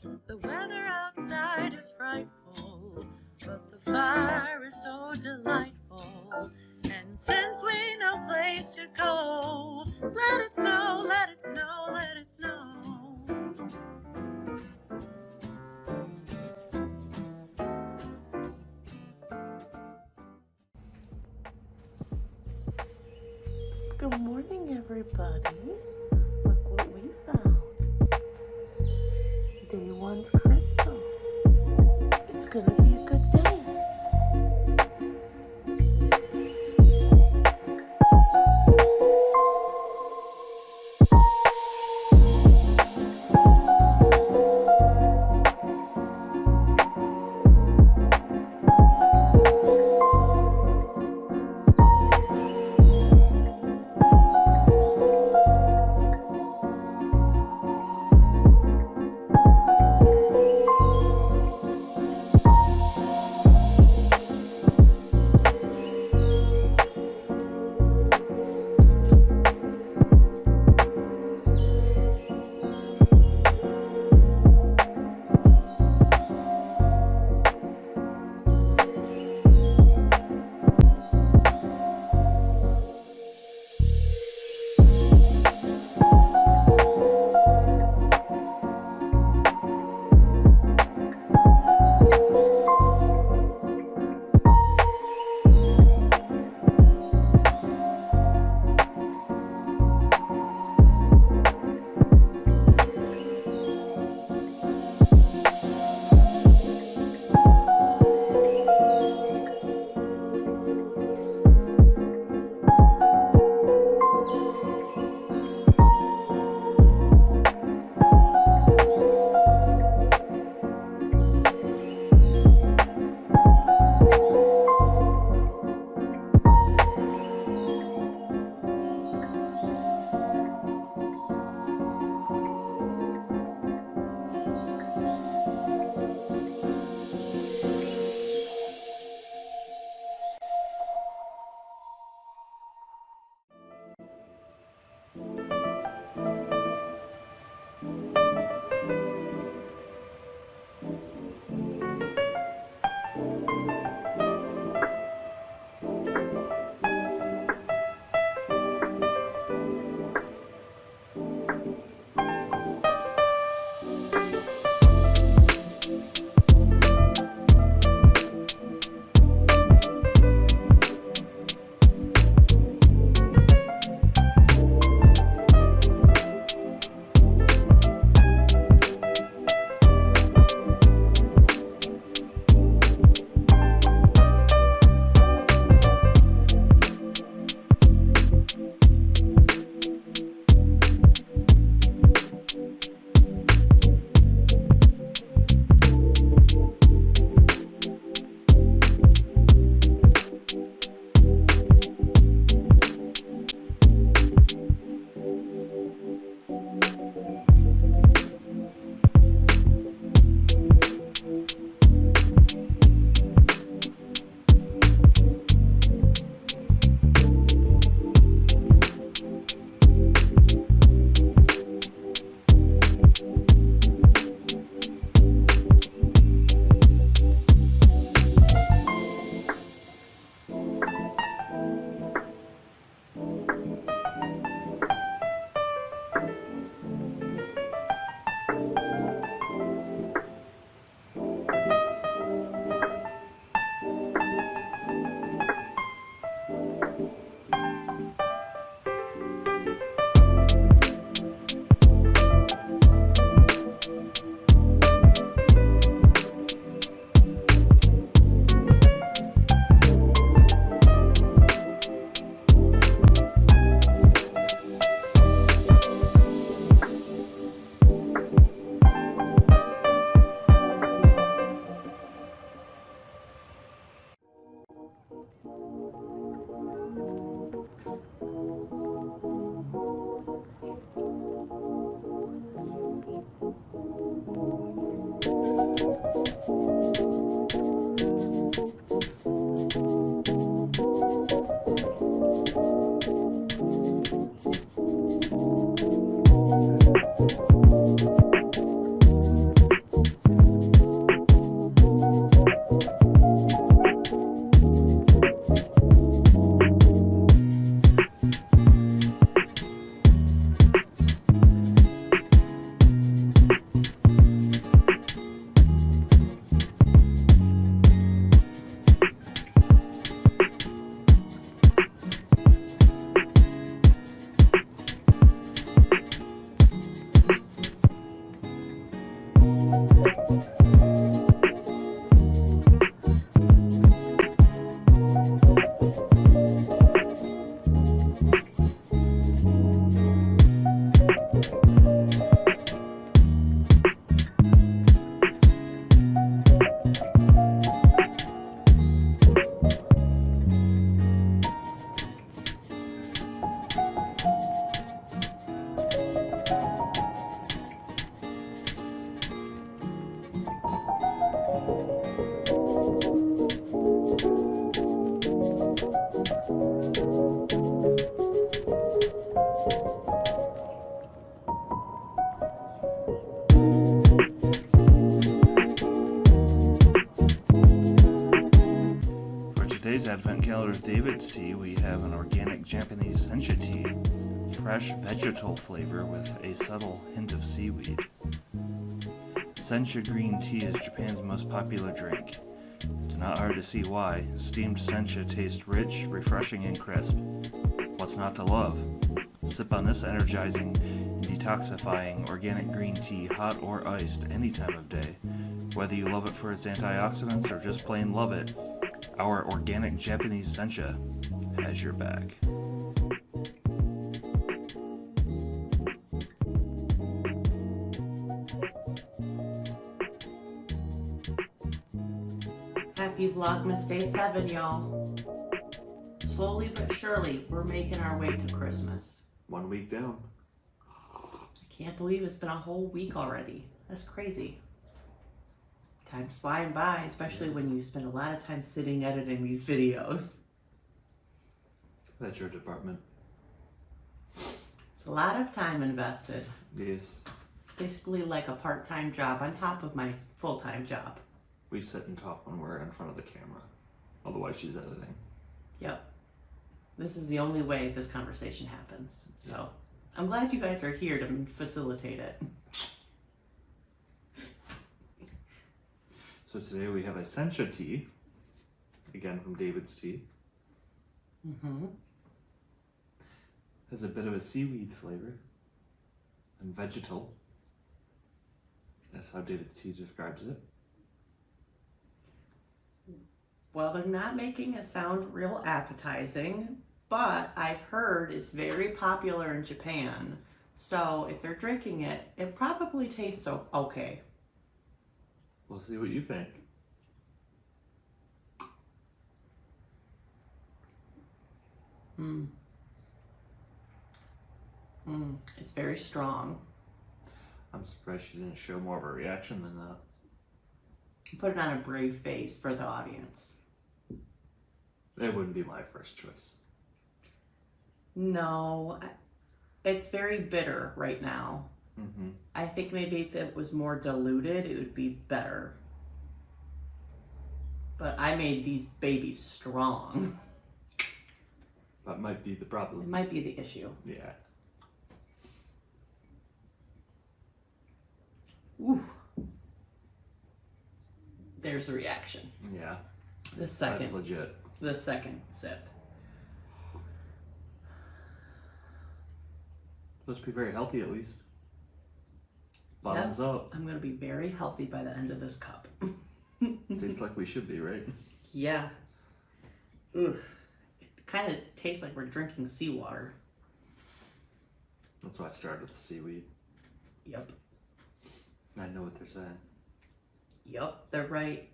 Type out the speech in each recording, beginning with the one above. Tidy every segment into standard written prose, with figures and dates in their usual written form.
The weather outside is frightful, but the fire is so delightful. And since we no place to go, let it snow, let it snow, let it snow. Good morning, everybody. Look what we found. Day one's crystal. It's gonna be a good day. Today's Advent Calendar with David's Tea, we have an organic Japanese Sencha tea, fresh vegetal flavor with a subtle hint of seaweed. Sencha green tea is Japan's most popular drink. It's not hard to see why. Steamed Sencha tastes rich, refreshing, and crisp. What's not to love? Sip on this energizing and detoxifying organic green tea, hot or iced, any time of day. Whether you love it for its antioxidants or just plain love it, our organic Japanese Sencha has your back. Happy Vlogmas Day 7, y'all. Slowly but surely, we're making our way to Christmas. 1 week down. I can't believe it's been a whole week already. That's crazy. Time's flying by, especially when you spend a lot of time sitting editing these videos. That's your department. It's a lot of time invested. Yes. Basically like a part-time job on top of my full-time job. We sit and talk when we're in front of the camera. Otherwise she's editing. Yep. This is the only way this conversation happens. So I'm glad you guys are here to facilitate it. So today we have a Sencha tea, again from David's Tea. Has a bit of a seaweed flavor and vegetal. That's how David's Tea describes it. Well, they're not making it sound real appetizing, but I've heard it's very popular in Japan. So if they're drinking it, it probably tastes okay. We'll see what you think. It's very strong. I'm surprised she didn't show more of a reaction than that. Put it on a brave face for the audience. It wouldn't be my first choice. No, it's very bitter right now. I think maybe if it was more diluted, it would be better. But I made these babies strong. That might be the problem. It might be the issue. Yeah. Ooh. There's a reaction. Yeah. That's legit. The second sip. Supposed to be very healthy at least. Bottoms up. I'm gonna be very healthy by the end of this cup. Tastes like we should be, right? Yeah. Ugh. It kind of tastes like we're drinking seawater. That's why I started with the seaweed. Yep. I know what they're saying. Yep, they're right.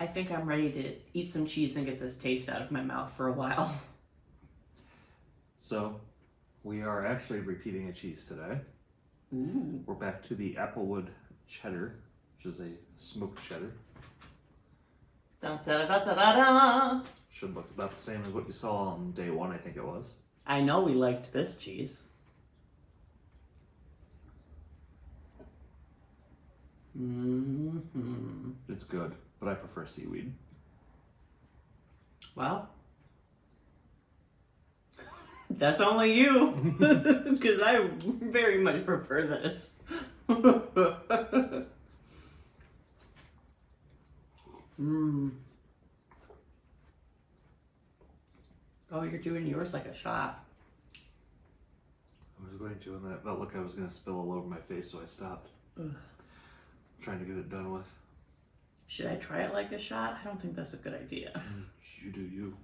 I think I'm ready to eat some cheese and get this taste out of my mouth for a while. So, we are actually repeating a cheese today. Ooh. We're back to the Applewood cheddar, which is a smoked cheddar. Da, da, da, da, da, da. Should look about the same as what you saw on day one, I think it was. I know we liked this cheese. It's good, but I prefer seaweed. Well, that's only you, because I very much prefer this. Oh, you're doing yours like a shot. I was going to, and then it felt like I was going to spill all over my face, so I stopped. Ugh. trying to get it done with. Should I try it like a shot? I don't think that's a good idea. You do you.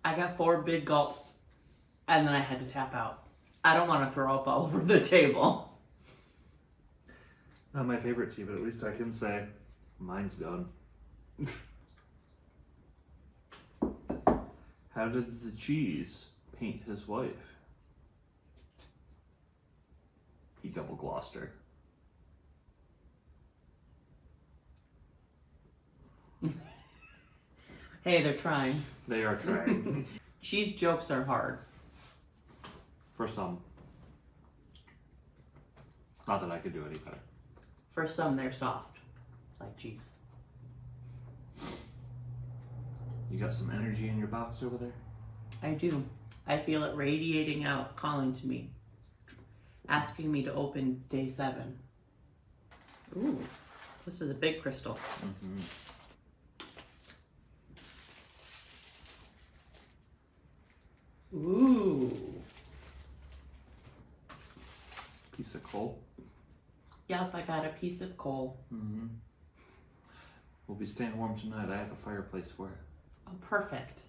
I got 4 big gulps, and then I had to tap out. I don't want to throw up all over the table. Not my favorite tea, but at least I can say mine's done. How did the cheese paint his wife? He double glossed her. Hey, they're trying. They are trying. Cheese jokes are hard. For some. Not that I could do any better. For some, they're soft, like cheese. You got some energy in your box over there? I do. I feel it radiating out, calling to me, asking me to open day 7. Ooh, this is a big crystal. Mm-hmm. Ooh. Piece of coal. Yep, I got a piece of coal. Mm-hmm. We'll be staying warm tonight. I have a fireplace for it. Oh, perfect.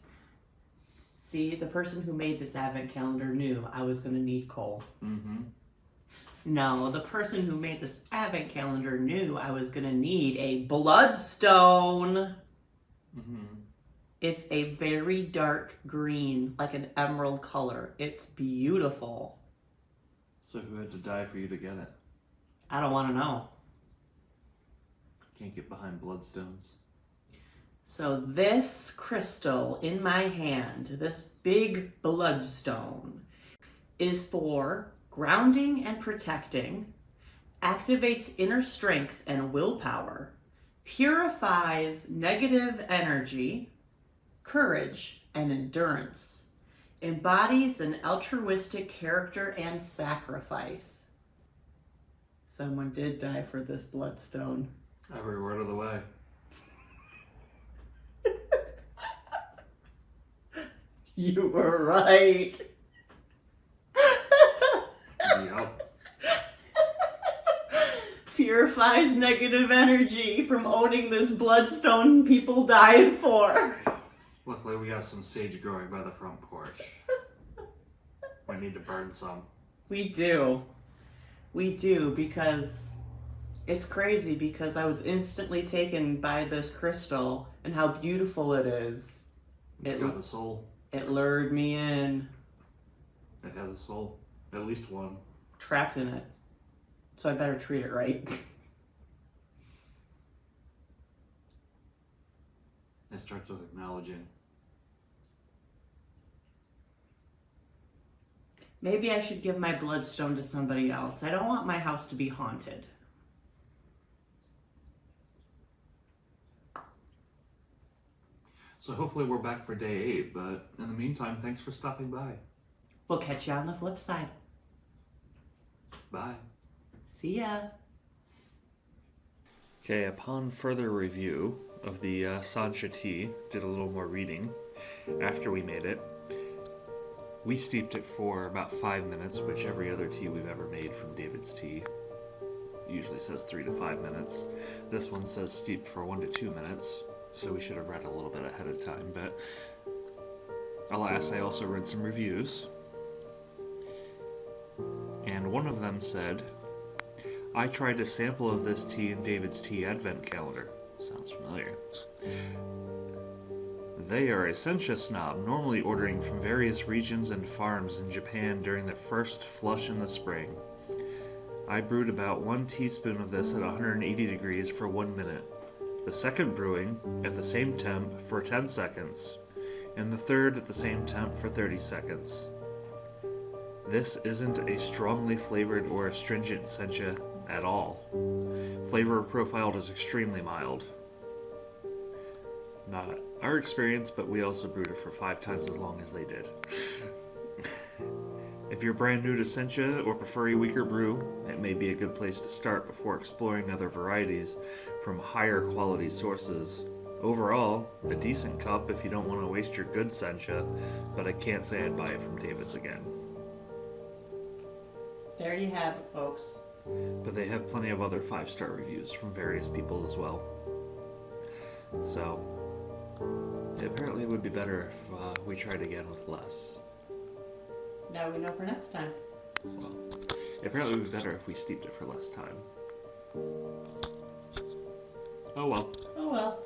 See, the person who made this advent calendar knew I was going to need coal. Mm-hmm. No, the person who made this advent calendar knew I was going to need a bloodstone. Mm-hmm. It's a very dark green, like an emerald color. It's beautiful. So who had to die for you to get it? I don't want to know. Can't get behind bloodstones. So this crystal in my hand, this big bloodstone, is for grounding and protecting, activates inner strength and willpower, purifies negative energy, courage, and endurance, embodies an altruistic character and sacrifice. Someone did die for this bloodstone. Every word of the way. You were right. Yep. Purifies negative energy from owning this bloodstone people died for. Luckily we got some sage growing by the front porch. We need to burn some. We do. We do, because it's crazy, because I was instantly taken by this crystal and how beautiful it is. It's got a soul. It lured me in. It has a soul. At least one. Trapped in it. So I better treat it right. It starts with acknowledging. Maybe I should give my bloodstone to somebody else. I don't want my house to be haunted. So hopefully we're back for day 8, but in the meantime, thanks for stopping by. We'll catch you on the flip side. Bye. See ya. Okay, upon further review of the Sencha tea, did a little more reading after we made it. We steeped it for about 5 minutes, which every other tea we've ever made from David's Tea usually says 3 to 5 minutes. This one says steeped for 1 to 2 minutes. So we should have read a little bit ahead of time, but alas, I also read some reviews. And one of them said, I tried a sample of this tea in David's Tea Advent Calendar. Sounds familiar. They are a Sencha snob, normally ordering from various regions and farms in Japan during the first flush in the spring. I brewed about 1 teaspoon of this at 180 degrees for 1 minute. The second brewing at the same temp for 10 seconds, and the third at the same temp for 30 seconds. This isn't a strongly flavored or astringent sencha at all. Flavor profile is extremely mild. Not our experience, but we also brewed it for 5 times as long as they did. If you're brand new to sencha or prefer a weaker brew, it may be a good place to start before exploring other varieties from higher quality sources Overall, a decent cup if you don't want to waste your good Sencha, but I can't say I'd buy it from David's again. There you have it, folks. But they have plenty of other 5-star reviews from various people as well. So, apparently it would be better if we tried again with less. Now we know for next time. Well, apparently it would be better if we steeped it for less time. Oh well. Oh well.